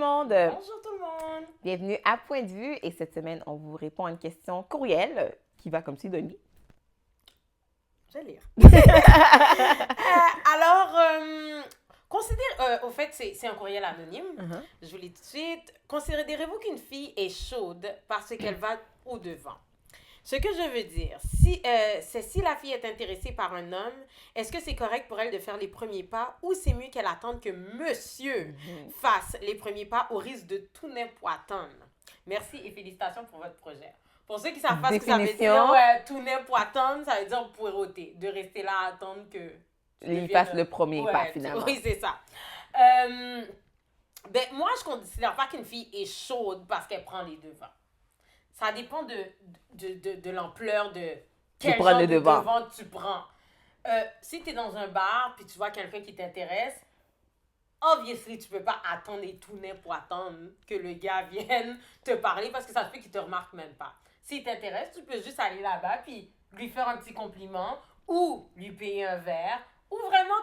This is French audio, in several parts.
monde! Bonjour tout le monde! Bienvenue à Point de vue et cette semaine, on vous répond à une question courriel qui va comme ci, Denis. Je vais lire. Au fait, c'est un courriel anonyme. Je vous lis tout de suite. Considérez-vous qu'une fille est chaude parce qu'elle va au-devant? Ce que je veux dire, c'est si la fille est intéressée par un homme, est-ce que c'est correct pour elle de faire les premiers pas ou c'est mieux qu'elle attende que monsieur fasse les premiers pas au risque de tout n'importe? Merci et félicitations pour votre projet. Pour ceux qui ne savent pas ce que ça veut dire, tout n'importe, ça veut dire poireauter, de rester là à attendre que il fasse le premier pas finalement. Oui, c'est ça. Moi, je ne considère pas qu'une fille est chaude parce qu'elle prend les devants. Ça dépend de l'ampleur de quel genre de devant tu prends. Si tu es dans un bar puis tu vois quelqu'un qui t'intéresse, obviously, tu peux pas attendre et tout n'importe que le gars vienne te parler parce que ça se fait qu'il te remarque même pas. S'il t'intéresse, tu peux juste aller là-bas puis lui faire un petit compliment ou lui payer un verre ou vraiment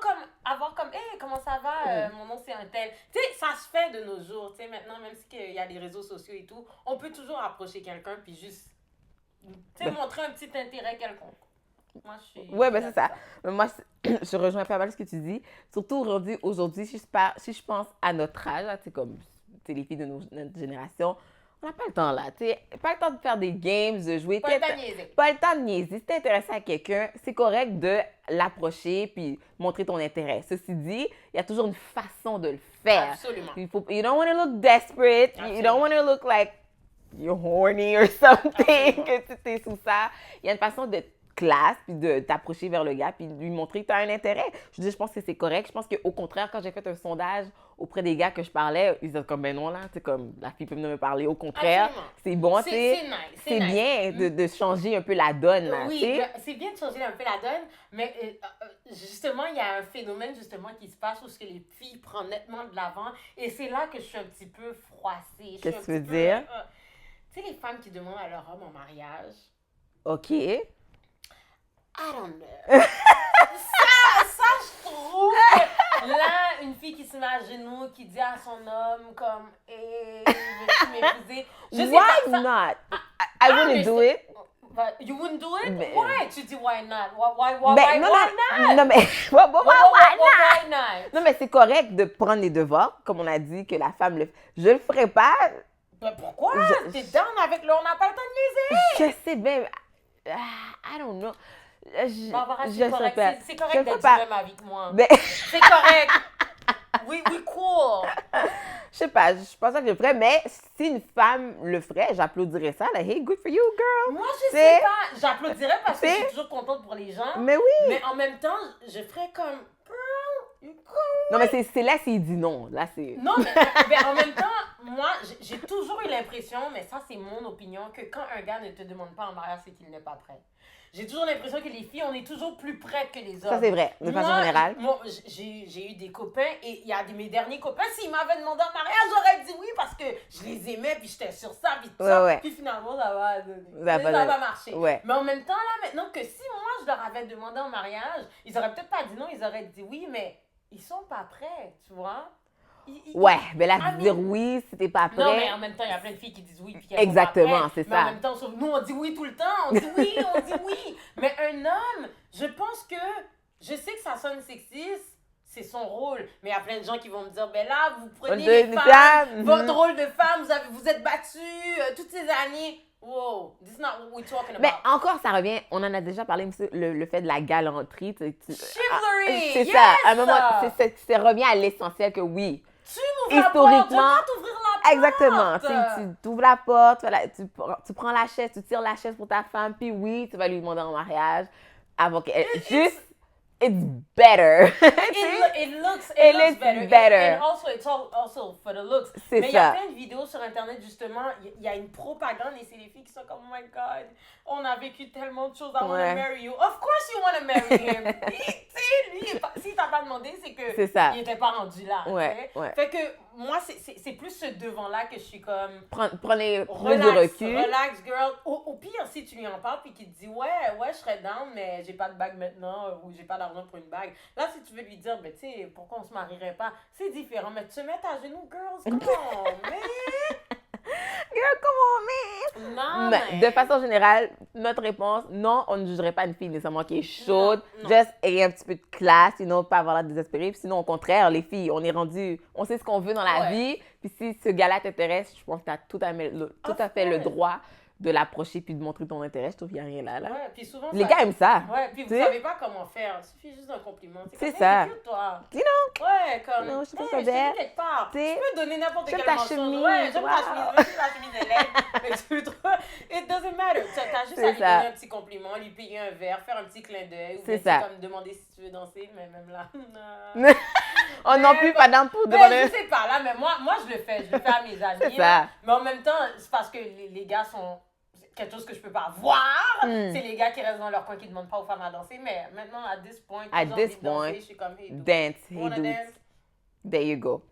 avoir comme hey, comment ça va, mon nom c'est un tel. Tu sais, ça se fait de nos jours. Tu sais, maintenant, même s'il y a les réseaux sociaux et tout, on peut toujours approcher quelqu'un puis juste montrer un petit intérêt quelconque. Moi, je suis... Ouais, c'est ça. Mais moi, je rejoins pas mal ce que tu dis. Surtout aujourd'hui, si je pense à notre âge, comme les filles de notre génération, on n'a pas le temps là. Pas le temps de faire des games, de jouer. Pas le temps de niaiser. Pas le temps de niaiser. Si t'es intéressé à quelqu'un, c'est correct de l'approcher puis montrer ton intérêt. Ceci dit, il y a toujours une façon de le faire. Absolument. You don't want to look desperate. Absolument. You don't want to look like you're horny or something. Que tu t'es sous ça. Il y a une façon de classe, puis de t'approcher vers le gars, puis de lui montrer que tu as un intérêt. Je pense que c'est correct. Je pense qu'au contraire, quand j'ai fait un sondage auprès des gars que je parlais, ils disaient comme, ben non, là, comme la fille peut venir me parler. Au contraire, c'est bon, c'est nice. C'est bien de changer un peu la donne, là. Oui, c'est bien de changer un peu la donne, mais justement, il y a un phénomène, justement, qui se passe où les filles prennent nettement de l'avant, et c'est là que je suis un petit peu froissée. Qu'est-ce que tu veux dire? Tu sais, les femmes qui demandent à leur homme en mariage. OK. I don't know. ça, je trouve que là, une fille qui se met à genoux, qui dit à son homme comme « Hey, veux-tu m'épouser? » Why not? I wouldn't do it. You wouldn't do it? Why? Tu dis why not? Why not? Non, mais why not? Non, mais c'est correct de prendre les devoirs, comme on a dit que la femme le fait. Je le ferai pas. Mais pourquoi? T'es down avec on n'a pas le temps de niaiser. Je sais bien. I don't know. Barbara, c'est correct. C'est correct d'être du même avec moi. C'est correct. Oui, cool. Je sais pas, je pense pas que je le ferais, mais si une femme le ferait, j'applaudirais ça. Là, hey, good for you, girl. Moi, je sais pas. J'applaudirais parce que je suis toujours contente pour les gens. Mais oui. Mais en même temps, je ferais comme... Non, mais c'est là s'il dit non. Là, c'est... Non, mais en même temps, moi, j'ai toujours eu l'impression, mais ça, c'est mon opinion, que quand un gars ne te demande pas en mariage, c'est qu'il n'est pas prêt. J'ai toujours l'impression que les filles, on est toujours plus prêtes que les hommes. Ça, c'est vrai, de façon générale. Moi, j'ai eu des copains, et il y a mes derniers copains, s'ils m'avaient demandé en mariage, j'aurais dit oui, parce que je les aimais, puis j'étais sur ça, puis tout ça. Puis finalement, ça va donner. Ça va marcher. Ouais. Mais en même temps, là, maintenant que si moi, je leur avais demandé en mariage, ils auraient peut-être pas dit non, ils auraient dit oui, mais ils sont pas prêts, tu vois. Mais là, dire oui si t'es pas prêt. Non, mais en même temps, il y a plein de filles qui disent oui puis qui sont pas prêtes. C'est ça. Mais en même temps, nous, on dit oui tout le temps. On dit oui. Mais un homme, je pense que, je sais que ça sonne sexiste, c'est son rôle. Mais il y a plein de gens qui vont me dire, ben là, vous prenez les femmes, votre rôle de femme, vous êtes battus toutes ces années. Wow, this is not what we're talking about. Mais encore, ça revient, on en a déjà parlé, le fait de la galanterie. Chivalry! C'est ça, à un moment, ça revient à l'essentiel que oui. Tu m'ouvres la porte, je vais pas t'ouvrir la porte. Exactement, tu ouvres la porte, tu prends la chaise, tu tires la chaise pour ta femme, puis oui, tu vas lui demander en mariage. Avant qu'elle... It's better. It looks better. And also, it's also for the looks. Mais il y a plein de vidéos sur Internet, justement. Il y a une propagande et c'est les filles qui sont comme, oh my God, on a vécu tellement de choses, I want to marry you. Of course you want to marry him. Lui, si t'as pas demandé, c'est que il était pas rendu là. Ouais. Fait que moi, c'est plus ce devant-là que je suis comme... Prenez plus de recul. Relax, girl. Au pire, si tu lui en parles puis qu'il te dit, ouais, je serais down, mais j'ai pas de bague maintenant ou j'ai pas d'argent pour une bague. Là, si tu veux lui dire, ben, tu sais, pourquoi on se marierait pas? C'est différent, mais tu te mets à genoux, girls, come on, man! Girl, come on, man! Non, mais de façon générale, notre réponse, non, on ne jugerait pas une fille nécessairement qui est chaude. Non. Juste ayez un petit peu de classe, sinon pas avoir l'air désespéré. Puis sinon, au contraire, les filles, on est rendu, on sait ce qu'on veut dans la vie. Puis si ce gars-là t'intéresse, je pense que tu as tout à fait le droit de l'approcher puis de montrer ton intérêt. Je trouve qu'il n'y a rien là. Ouais, puis souvent, les gars aiment ça. Ouais, puis vous savez pas comment faire. Il suffit juste d'un compliment. C'est ça. Cute, toi. You know? Ouais, comme. Non, je trouve hey, ça belle. quelque part. Tu peux donner n'importe quelle ta mention. chemise. Ouais, j'aime ta chemise. Même si la chemise est laide. Mais tu trouves. It doesn't matter. T'as juste à lui donner un petit compliment, lui payer un verre, faire un petit clin d'œil. Ou bien comme demander si tu veux danser, mais même là. Oh non plus, pas dans pour demander. Je sais pas, là, mais moi, je le fais. Je le fais à mes amis. C'est ça. Mais en même temps, c'est parce que les gars sont. Quelque chose que je peux pas voir. C'est les gars qui restent dans leur coin qui demandent pas aux femmes à danser. Mais maintenant, à this point, danser, je suis comme, hey, dance, dance. There you go.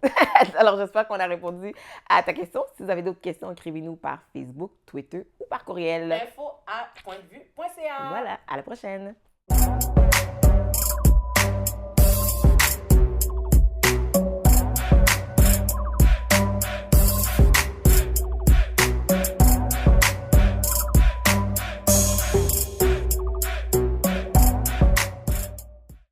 Alors, j'espère qu'on a répondu à ta question. Si vous avez d'autres questions, écrivez-nous par Facebook, Twitter ou par courriel. info@pointdevue.ca. Voilà, à la prochaine.